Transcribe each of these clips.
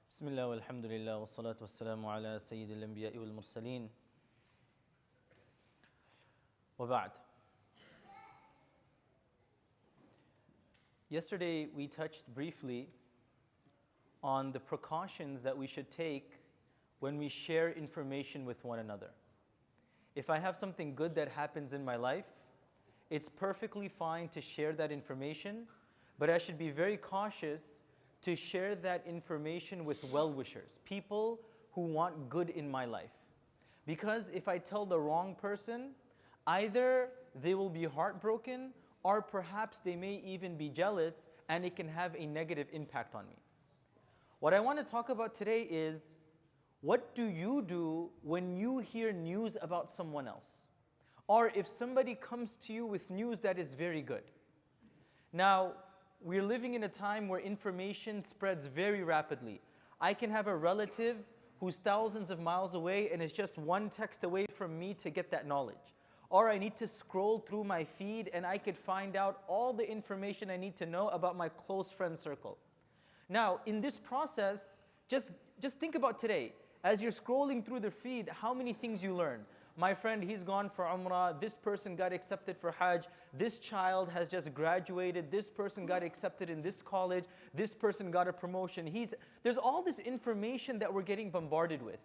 Bismillah walhamdulillah wa salatu wa salamu ala sayyidil anbiya'i wal mursaleen. Wa ba'd. Yesterday we touched briefly on the precautions that we should take when we share information with one another. If I have something good that happens in my life, it's perfectly fine to share that information, but I should be very cautious to share that information with well-wishers, people who want good in my life. Because if I tell the wrong person, either they will be heartbroken or perhaps they may even be jealous and it can have a negative impact on me. What I want to talk about today is, what do you do when you hear news about someone else? Or if somebody comes to you with news that is very good. Now, we're living in a time where information spreads very rapidly. I can have a relative who's thousands of miles away and is just one text away from me to get that knowledge. Or I need to scroll through my feed and I could find out all the information I need to know about my close friend circle. Now, in this process, just think about today. As you're scrolling through the feed, how many things you learn. My friend, he's gone for Umrah. This person got accepted for Hajj. This child has just graduated. This person got accepted in this college. This person got a promotion. There's all this information that we're getting bombarded with.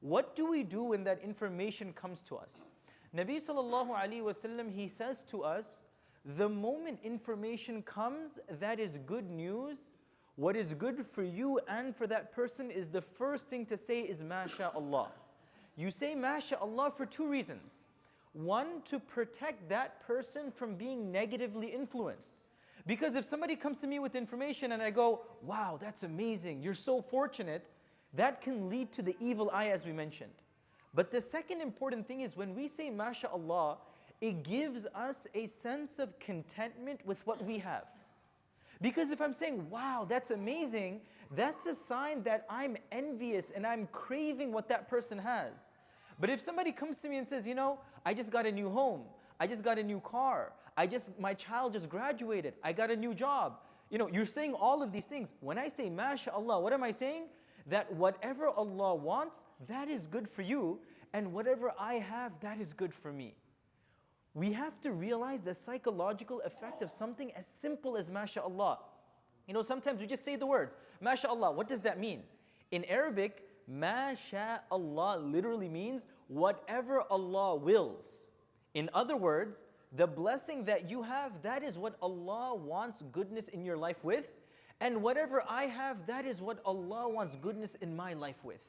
What do we do when that information comes to us? Nabi sallallahu alaihi wasallam, he says to us, the moment information comes that is good news, what is good for you and for that person is the first thing to say is MashaAllah. You say MashaAllah for two reasons. One, to protect that person from being negatively influenced. Because if somebody comes to me with information and I go, wow, that's amazing, you're so fortunate, that can lead to the evil eye as we mentioned. But the second important thing is when we say MashaAllah, it gives us a sense of contentment with what we have. Because if I'm saying, wow, that's amazing, that's a sign that I'm envious and I'm craving what that person has. But if somebody comes to me and says, you know, I just got a new home, I just got a new car, my child just graduated, I got a new job. You know, you're saying all of these things. When I say MashaAllah, what am I saying? That whatever Allah wants, that is good for you, and whatever I have, that is good for me. We have to realize the psychological effect of something as simple as MashaAllah. You know, sometimes we just say the words, MashaAllah, what does that mean? In Arabic, MashaAllah literally means whatever Allah wills. In other words, the blessing that you have, that is what Allah wants goodness in your life with. And whatever I have, that is what Allah wants goodness in my life with.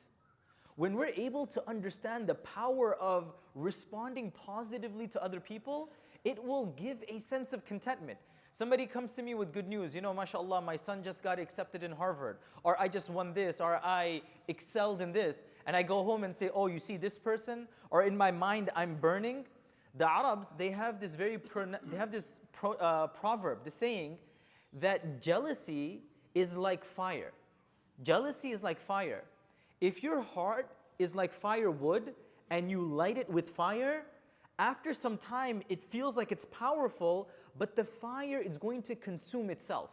When we're able to understand the power of responding positively to other people, it will give a sense of contentment. Somebody comes to me with good news, you know, MashaAllah, my son just got accepted in Harvard, or I just won this, or I excelled in this. And I go home and say, oh, you see this person? Or in my mind, I'm burning. The Arabs, they have this proverb, the saying that jealousy is like fire. Jealousy is like fire. If your heart is like firewood and you light it with fire, after some time it feels like it's powerful, but the fire is going to consume itself.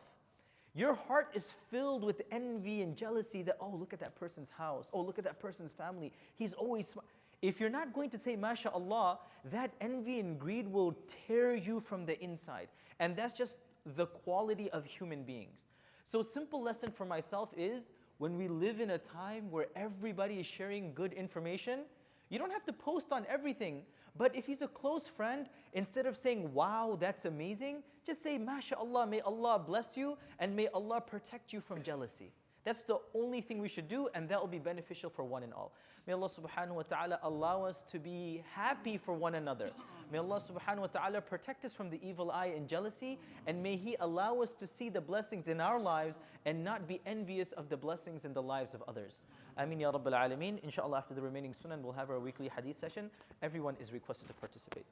Your heart is filled with envy and jealousy that, oh, look at that person's house. Oh, look at that person's family. He's always smart. If you're not going to say MashaAllah, that envy and greed will tear you from the inside. And that's just the quality of human beings. So a simple lesson for myself is, when we live in a time where everybody is sharing good information, you don't have to post on everything. But if he's a close friend, instead of saying, wow, that's amazing, just say, MashaAllah, may Allah bless you and may Allah protect you from jealousy. That's the only thing we should do, and that will be beneficial for one and all. May Allah subhanahu wa ta'ala allow us to be happy for one another. May Allah subhanahu wa ta'ala protect us from the evil eye and jealousy, and may He allow us to see the blessings in our lives and not be envious of the blessings in the lives of others. Ameen ya Rabbil Alameen. Inshallah, after the remaining sunan, we'll have our weekly hadith session. Everyone is requested to participate.